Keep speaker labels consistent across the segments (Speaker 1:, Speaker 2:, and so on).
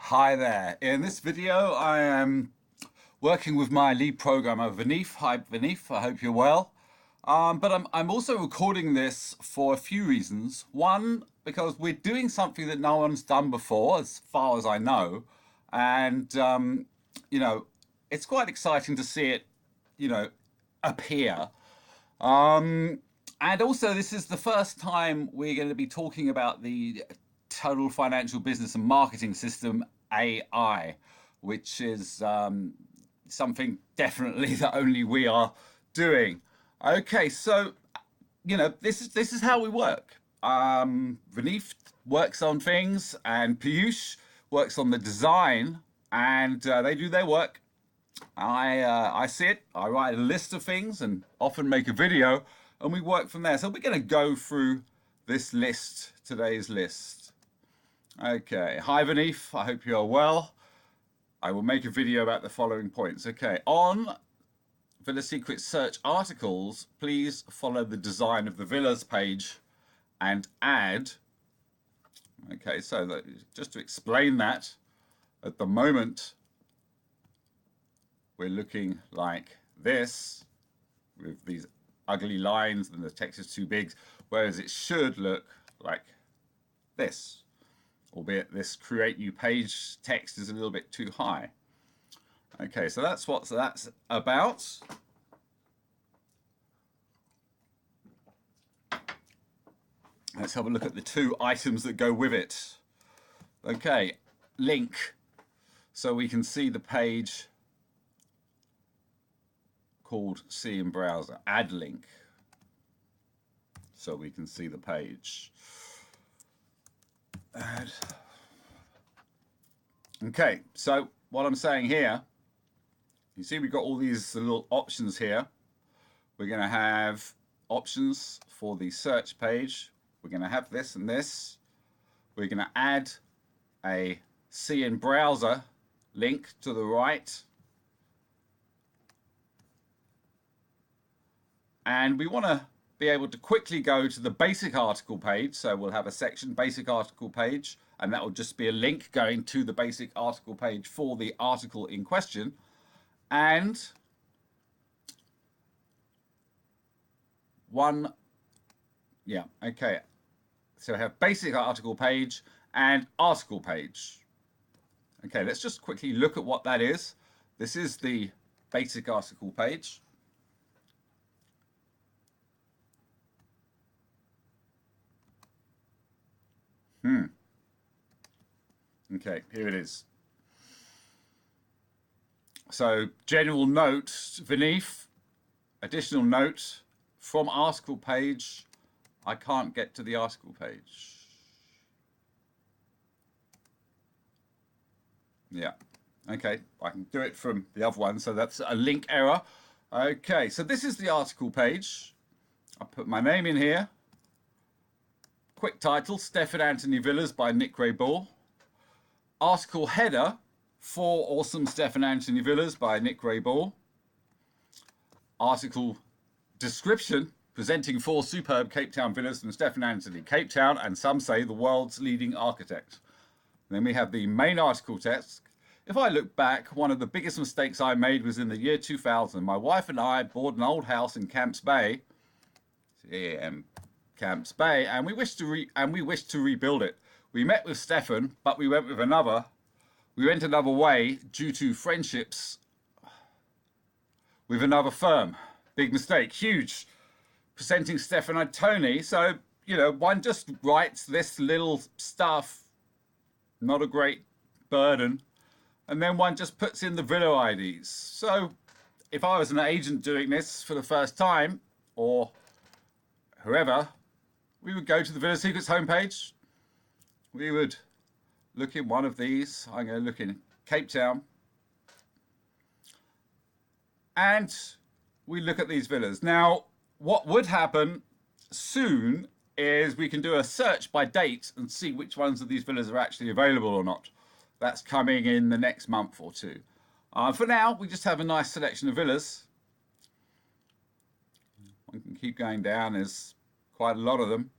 Speaker 1: Hi there. In this video, I am working with my lead programmer, Vineeth. Hi, Vineeth. I hope you're well. But I'm also recording this for a few reasons. One, because we're doing something that no one's done before, as far as I know. And, you know, it's quite exciting to see it, appear. And also, this is the first time we're going to be talking about the total financial business and marketing system, AI, which is something definitely that only we are doing. Okay, so this is how we work. Vineeth works on things, and Piyush works on the design, and they do their work. I sit, I write a list of things, and often make a video, and we work from there. So we're going to go through this list, today's list. Okay, hi Vineeth, I hope you are well. I will make a video about the following points. Okay, on Villa Secret search articles, please follow the design of the villas page and add. Okay, so just to explain that, at the moment, we're looking like this with these ugly lines and the text is too big, whereas it should look like this, albeit this create new page text is a little bit too high. Okay, so that's what that's about. Let's have a look at the two items that go with it. Okay, link, so we can see the page called See in Browser. Add link, so we can see the page. Add. Okay, so what I'm saying here, you see we've got all these little options here. We're going to have options for the search page. We're going to have this and this. We're going to add a See in Browser link to the right. And we want to be able to quickly go to the basic article page. So we'll have a section, basic article page, and that will just be a link going to the basic article page for the article in question. And okay. So we have basic article page and article page. Okay, let's just quickly look at what that is. This is the basic article page. Okay, here it is. So general note, Vineeth, additional note, from article page, I can't get to the article page. Yeah, okay, I can do it from the other one, so that's a link error. Okay, so this is the article page. I put my name in here. Quick title, Stefan Anthony Villas by Nick Ray Ball. Article header, 4 Awesome Stefan Anthony Villas by Nick Ray Ball. Article description, presenting 4 superb Cape Town villas from Stefan Anthony, Cape Town, and some say the world's leading architect. Then we have the main article text. If I look back, one of the biggest mistakes I made was in the year 2000. My wife and I bought an old house in Camps Bay, Camps Bay, and we wished to rebuild it. We met with Stefan, but we went another way due to friendships with another firm. Big mistake, huge. Presenting Stefan and Tony, so one just writes this little stuff, not a great burden, and then one just puts in the villa IDs. So if I was an agent doing this for the first time, or whoever, we would go to the Villa Secrets homepage. We would look in one of these. I'm going to look in Cape Town. And we look at these villas. Now, what would happen soon is we can do a search by date and see which ones of these villas are actually available or not. That's coming in the next month or two. For now, we just have a nice selection of villas. One can keep going down. There's quite a lot of them.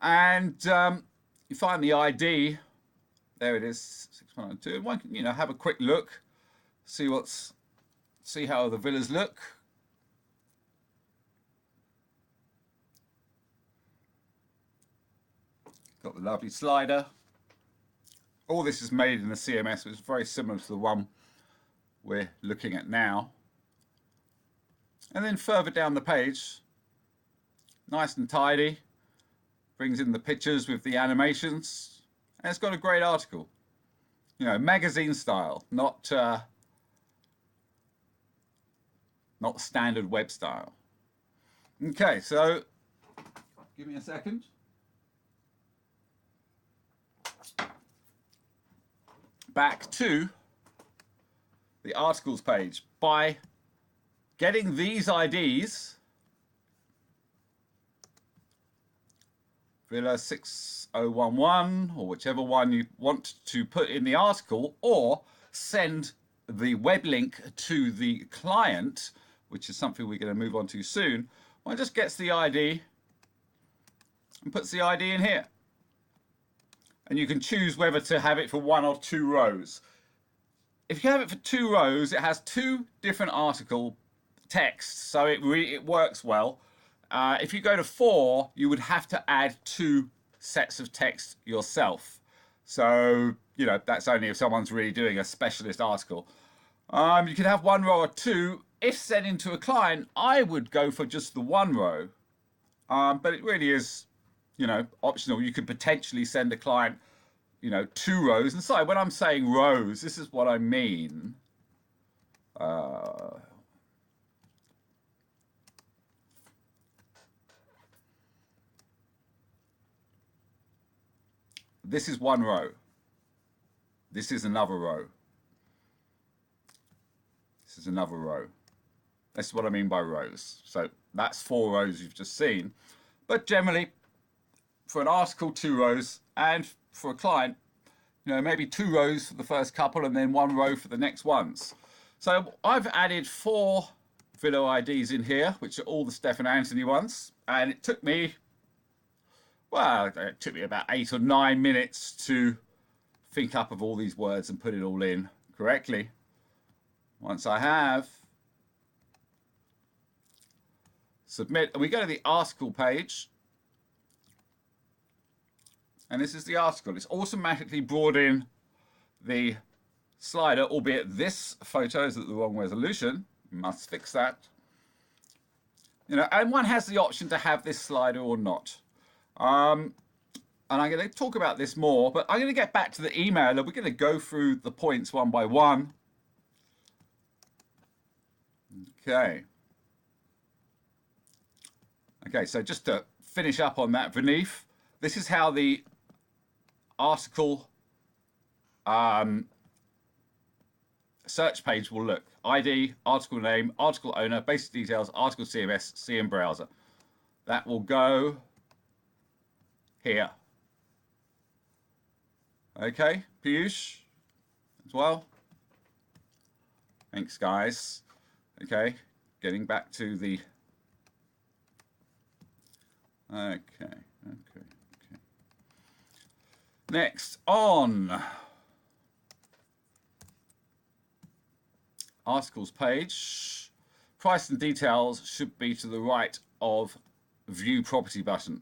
Speaker 1: And you find the ID there it is, 6102. One can, have a quick look, see how the villas look. Got the lovely slider. All this is made in the CMS, which is very similar to the one we're looking at now. And then further down the page, nice and tidy, brings in the pictures with the animations, and it's got a great article. Magazine style, not standard web style. Okay, so give me a second. Back to the articles page. By getting these IDs, Villa 6011, or whichever one you want to put in the article, or send the web link to the client, which is something we're going to move on to soon, one just gets the ID and puts the ID in here. And you can choose whether to have it for 1 or 2 rows. If you have it for 2 rows, it has 2 different article texts, so it works well. If you go to 4, you would have to add 2 sets of text yourself. So, that's only if someone's really doing a specialist article. You can have 1 row or 2. If sent into a client, I would go for just the 1 row. But it really is, optional. You could potentially send a client, 2 rows. And sorry, when I'm saying rows, this is what I mean. This is 1 row. This is another row. This is another row. That's what I mean by rows. So that's 4 rows you've just seen. But generally, for an article, 2 rows, and for a client, maybe 2 rows for the first couple and then 1 row for the next ones. So I've added 4 Villa IDs in here, which are all the Stefan Anthony ones, and it took me about 8 or 9 minutes to think up of all these words and put it all in correctly. Once I have, submit, and we go to the article page. And this is the article. It's automatically brought in the slider, albeit this photo is at the wrong resolution. Must fix that. And one has the option to have this slider or not. And I'm going to talk about this more, but I'm going to get back to the email and we're going to go through the points one by one. Okay. Okay, so just to finish up on that, Vineeth, this is how the article search page will look. ID, article name, article owner, basic details, article CMS, CM browser. That will go here. Okay, Piyush as well. Thanks, guys. Okay, getting back to the... Okay. Next, on articles page, price and details should be to the right of view property button,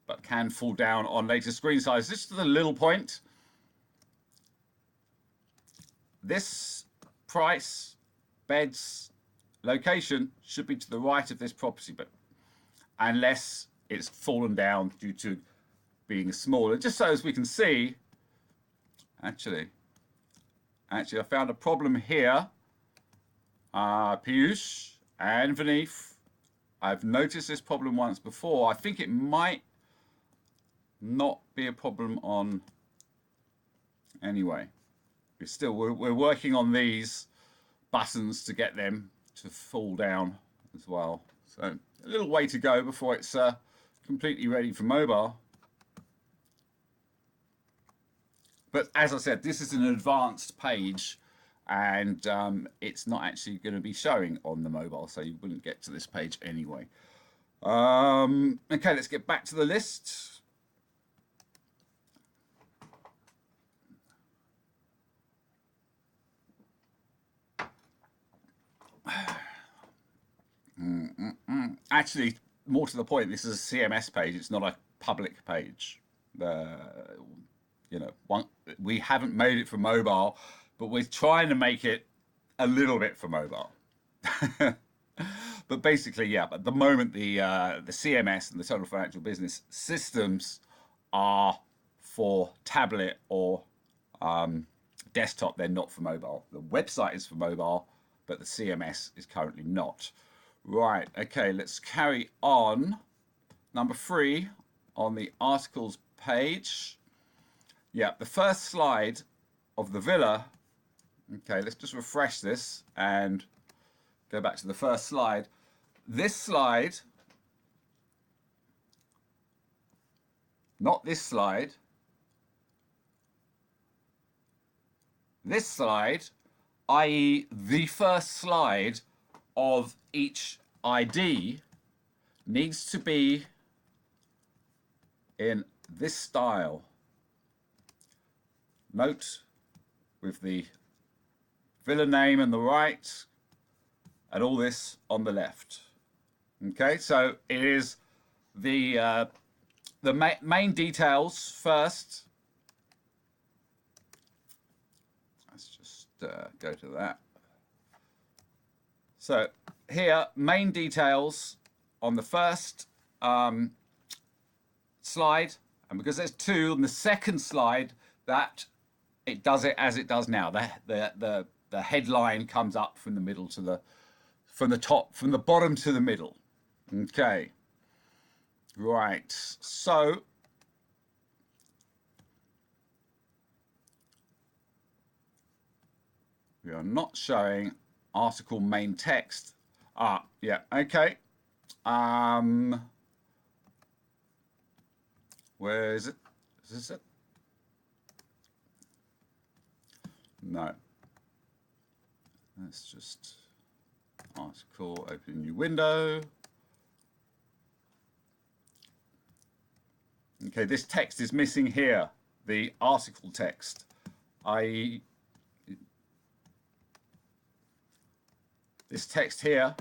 Speaker 1: but can fall down on later screen size. This is the little point. This price, beds, location should be to the right of this property, but unless it's fallen down due to being small. And just so as we can see, actually I found a problem here. Piyush and Vineeth, I've noticed this problem once before. I think it might not be a problem on... Anyway, we're working on these buttons to get them to fall down as well. So a little way to go before it's completely ready for mobile. But as I said, this is an advanced page and it's not actually going to be showing on the mobile, so you wouldn't get to this page anyway. Okay, let's get back to the list. Actually, more to the point, this is a CMS page. It's not a public page. You know, we haven't made it for mobile, but we're trying to make it a little bit for mobile. But basically, yeah. At the moment, the CMS and the total financial business systems are for tablet or desktop. They're not for mobile. The website is for mobile, but the CMS is currently not. Right. Okay. Let's carry on. Number 3 on the articles page. Yeah, the first slide of the villa. Okay, let's just refresh this and go back to the first slide. This slide, not this slide, this slide, i.e. the first slide of each ID, needs to be in this style. Note with the villa name on the right and all this on the left. Okay, so it is the main details first. Let's just go to that. So here, main details on the first slide, and because there's 2 on the second slide, that it does it as it does now. The headline comes up from the middle to from the bottom to the middle. Okay. Right. So we are not showing article main text. Yeah. Okay. Where is it? Is this it? No. Let's just article, open new window. Okay, this text is missing here, the article text, i.e. this text here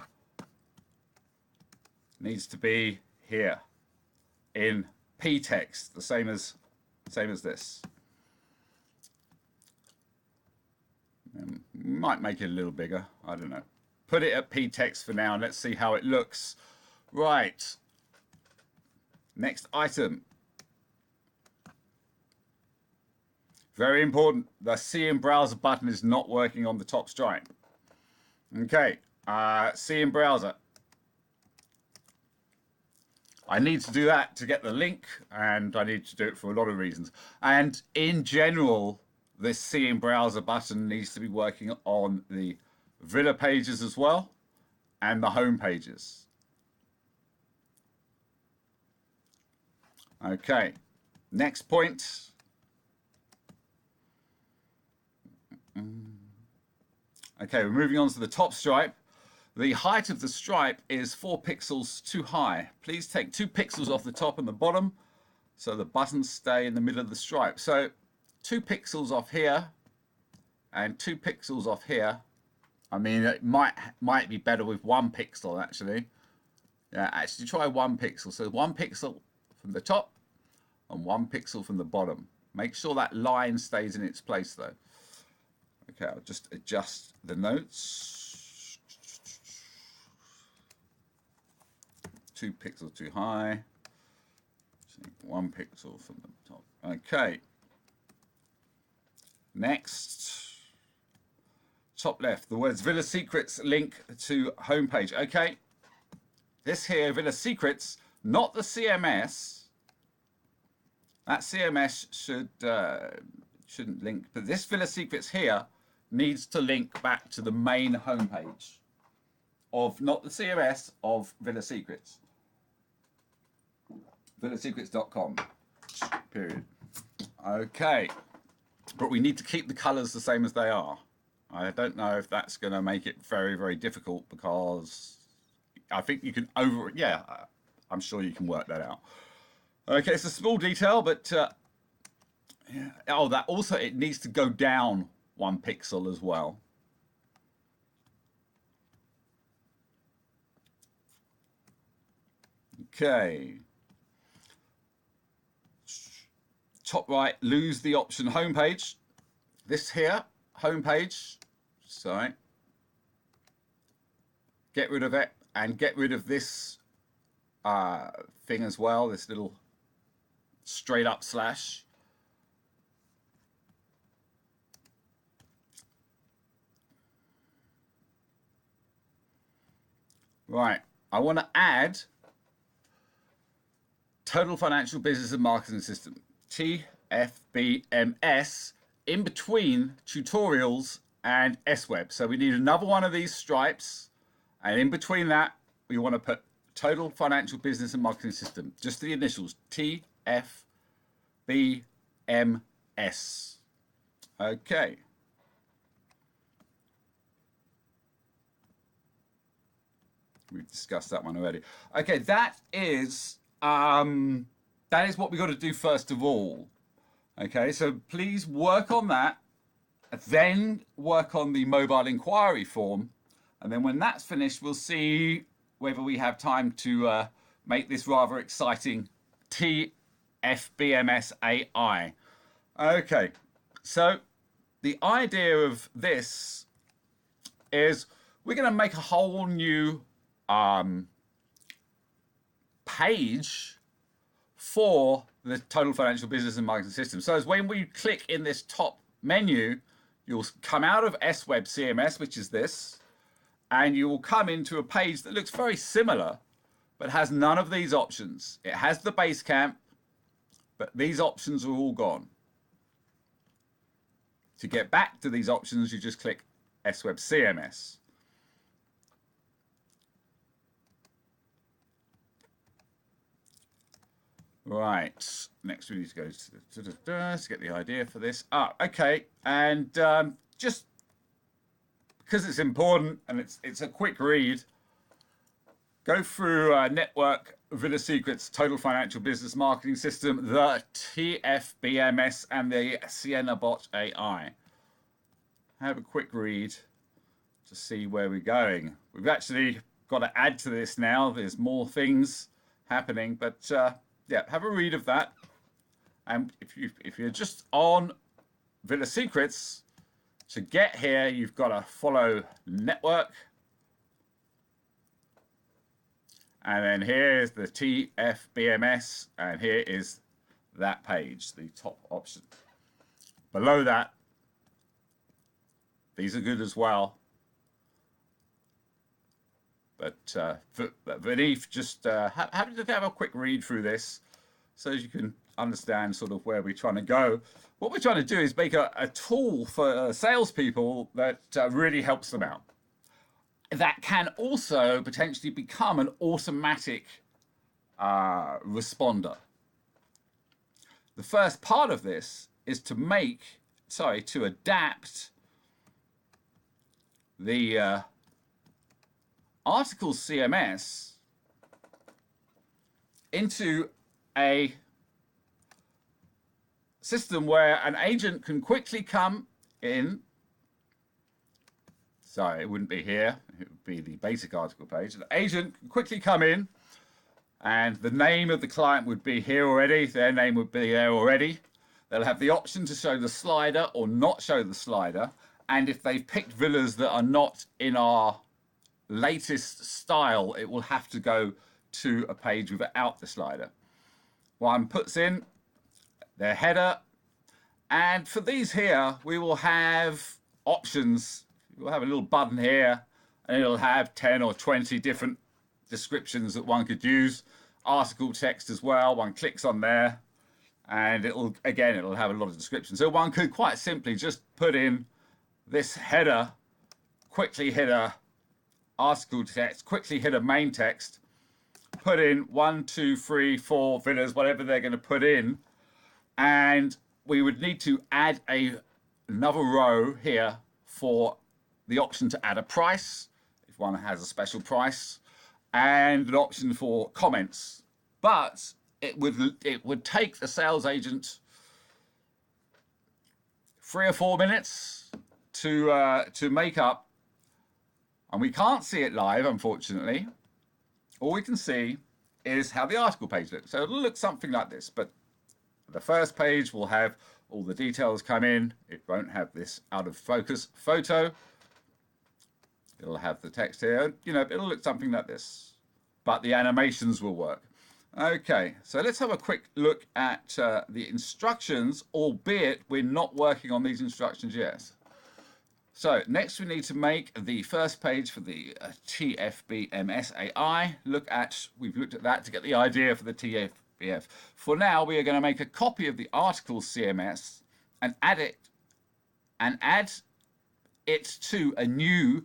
Speaker 1: needs to be here in P text, the same as this. Might make it a little bigger, I don't know. Put it at P text for now and let's see how it looks. Right. Next item. Very important, the See in Browser button is not working on the top stripe. Okay, See in Browser. I need to do that to get the link, and I need to do it for a lot of reasons. And in general, this See in Browser button needs to be working on the Villa pages as well, and the home pages. Okay, next point. Okay, we're moving on to the top stripe. The height of the stripe is 4 pixels too high. Please take 2 pixels off the top and the bottom so the buttons stay in the middle of the stripe. So 2 pixels off here and 2 pixels off here. I mean, it might be better with 1 pixel actually. Yeah, actually try 1 pixel. So 1 pixel from the top and 1 pixel from the bottom. Make sure that line stays in its place though. Okay, I'll just adjust the notes. 2 pixels too high. 1 pixel from the top. Okay. Next. Top left, the words Villa Secrets link to homepage. Okay. This here, Villa Secrets, not the CMS. That CMS shouldn't link, but this Villa Secrets here needs to link back to the main homepage of, not the CMS, of Villa Secrets. villasecrets.com, period. Okay, but we need to keep the colors the same as they are. I don't know if that's going to make it very, very difficult, because I think you can I'm sure you can work that out. Okay, it's a small detail, but yeah. Oh, that also, it needs to go down 1 pixel as well. Okay. Top right, lose the option homepage. This here, homepage. Sorry. Get rid of it and get rid of this thing as well, this little straight up slash. Right, I want to add Total Financial Business and Marketing System, TFBMS, in between tutorials and SWeb. So we need another one of these stripes, and in between that, we want to put Total Financial Business and Marketing System, just the initials, TFBMS. Okay. We've discussed that one already. Okay, that is what we've got to do first of all. Okay, so please work on that, then work on the mobile inquiry form, and then when that's finished, we'll see whether we have time to make this rather exciting TFBMS AI. Okay, so the idea of this is we're going to make a whole new page for the Total Financial Business and Marketing System. So as when we click in this top menu, you'll come out of SWeb CMS, which is this, and you will come into a page that looks very similar, but has none of these options. It has the Basecamp, but these options are all gone. To get back to these options, you just click SWeb CMS. Right, next we need to go to get the idea for this. Okay, and just because it's important and it's a quick read, go through Network, Villa Secrets, Total Financial Business Marketing System, the TFBMS, and the Sienna Bot AI. Have a quick read to see where we're going. We've actually got to add to this now. There's more things happening, but yeah, have a read of that. And if you're just on Villa Secrets, to get here, you've got to follow Network. And then here's the TFBMS, and here is that page, the top option. Below that, these are good as well. But beneath, just have a quick read through this so you can understand sort of where we're trying to go. What we're trying to do is make a tool for salespeople that really helps them out. That can also potentially become an automatic responder. The first part of this is to adapt the Articles CMS into a system where an agent can quickly come in. Sorry, it wouldn't be here. It would be the basic article page. The agent can quickly come in, and the name of the client would be here already. Their name would be there already. They'll have the option to show the slider or not show the slider. And if they've picked villas that are not in our latest style, it will have to go to a page without the slider. One puts in their header, and for these here, we will have options. We'll have a little button here, and it'll have 10 or 20 different descriptions that one could use. Article text as well. One clicks on there, and it'll have a lot of descriptions. So one could quite simply just put in this header, quickly hit a article text, quickly hit a main text, put in 1, 2, 3, 4 villas, whatever they're going to put in, and we would need to add another row here for the option to add a price if one has a special price, and an option for comments. But it would take the sales agent 3 or 4 minutes to make up. And we can't see it live, unfortunately. All we can see is how the article page looks. So it'll look something like this, but the first page will have all the details come in. It won't have this out of focus photo. It'll have the text here. You know, it'll look something like this, but the animations will work. Okay, so let's have a quick look at the instructions, albeit we're not working on these instructions yet. So next we need to make the first page for the TFBMS AI. We've looked at that to get the idea for the TFBF. For now, we are going to make a copy of the Articles CMS and add it to a new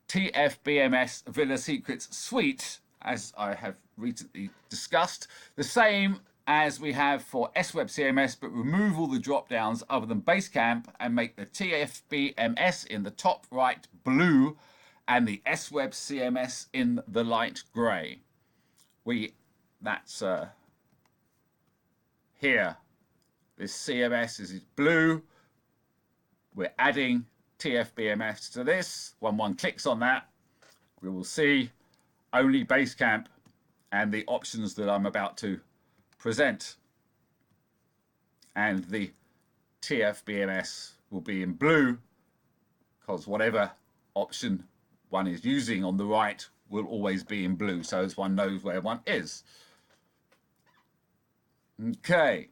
Speaker 1: TFBMS Villa Secrets suite, as I have recently discussed, the same as we have for SWeb CMS, but remove all the drop downs other than Basecamp and make the TFBMS in the top right blue and the SWeb CMS in the light grey. That's here. This CMS is blue. We're adding TFBMS to this. When one clicks on that, we will see only Basecamp and the options that I'm about to present. And the TFBMS will be in blue because whatever option one is using on the right will always be in blue, so as one knows where one is. Okay,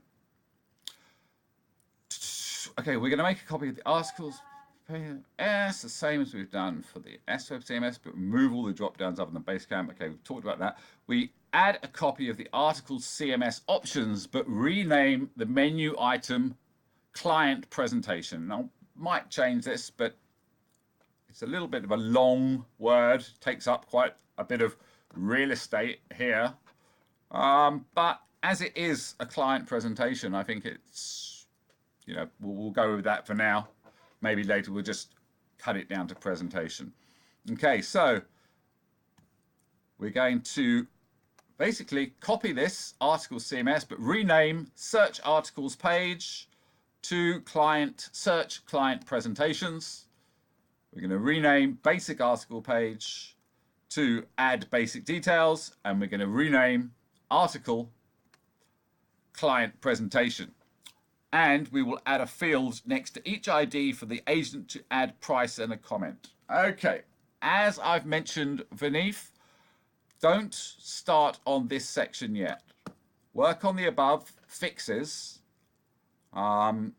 Speaker 1: we're going to make a copy of the articles. The same as we've done for the SWeb CMS, but remove all the drop downs other than Basecamp. Okay, we've talked about that. We add a copy of the Articles CMS options, but rename the menu item client presentation. Now, might change this, but it's a little bit of a long word, takes up quite a bit of real estate here. But as it is a client presentation, I think it's, you know, we'll go with that for now. Maybe later we'll just cut it down to presentation. Okay, so we're going to basically copy this Articles CMS, but rename Search Articles page to Search Client Presentations. We're going to rename Basic Article page to Add Basic Details, and we're going to rename Article Client Presentation. And we will add a field next to each ID for the agent to add price and a comment. Okay, as I've mentioned beneath, don't start on this section yet. Work on the above fixes, and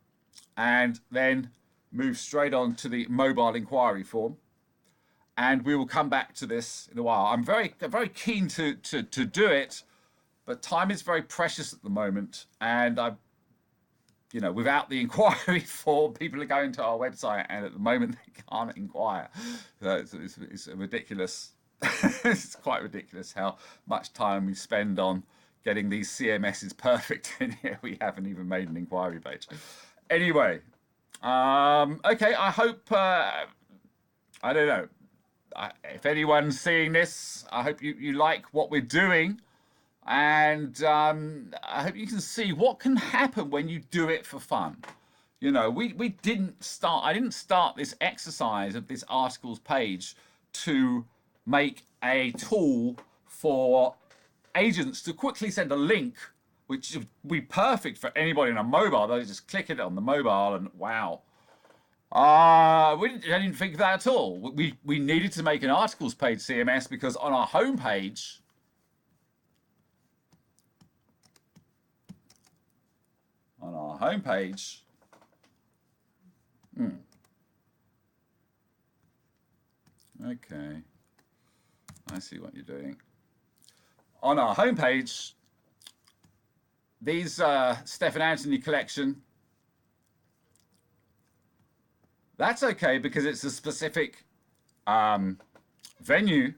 Speaker 1: then move straight on to the mobile inquiry form. And we will come back to this in a while. I'm very keen to do it, but time is very precious at the moment, and without the inquiry form, people are going to our website, and at the moment they can't inquire. So it's ridiculous. It's quite ridiculous how much time we spend on getting these CMSs perfect, and here we haven't even made an inquiry page. Anyway, okay, I hope, I don't know, if anyone's seeing this, I hope you like what we're doing. And I hope you can see what can happen when you do it for fun. You know, I didn't start this exercise of this articles page to make a tool for agents to quickly send a link, which would be perfect for anybody on a mobile. They just click it on the mobile and wow. I didn't think of that at all. We needed to make an articles page CMS because on our homepage, okay, I see what you're doing. On our homepage, these Stephen Anthony collection, that's okay because it's a specific venue.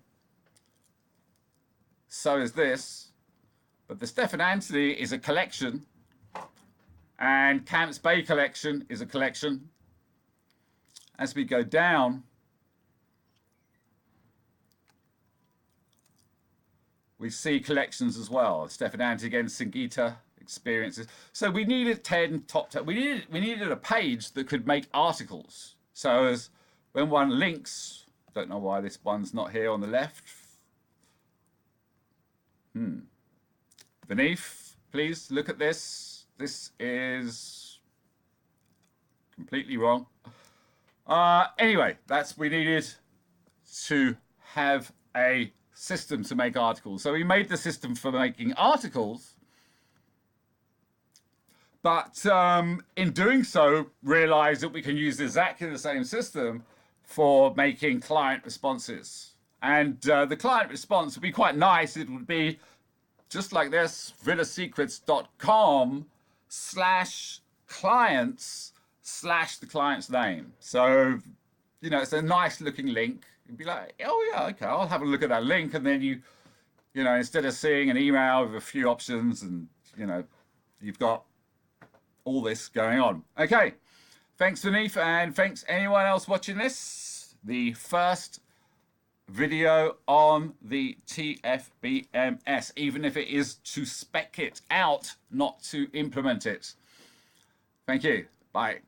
Speaker 1: So is this, but the Stephen Anthony is a collection. And Camps Bay collection is a collection. As we go down, we see collections as well. Stephen Anthony again, Singita experiences. So we needed 10 top 10. We needed a page that could make articles. So as when one links, don't know why this one's not here on the left. Beneath, please look at this. This is completely wrong. Anyway, we needed to have a system to make articles. So we made the system for making articles, but in doing so, realized that we can use exactly the same system for making client responses. And the client response would be quite nice. It would be just like this, villasecrets.com/clients/the client's name. So, it's a nice looking link. You'd be like, oh yeah, okay, I'll have a look at that link. And then you know, instead of seeing an email with a few options and, you've got all this going on. Okay, thanks Beneath, and thanks anyone else watching this. The first video on the TFBMS, even if it is to spec it out, not to implement it. Thank you. Bye.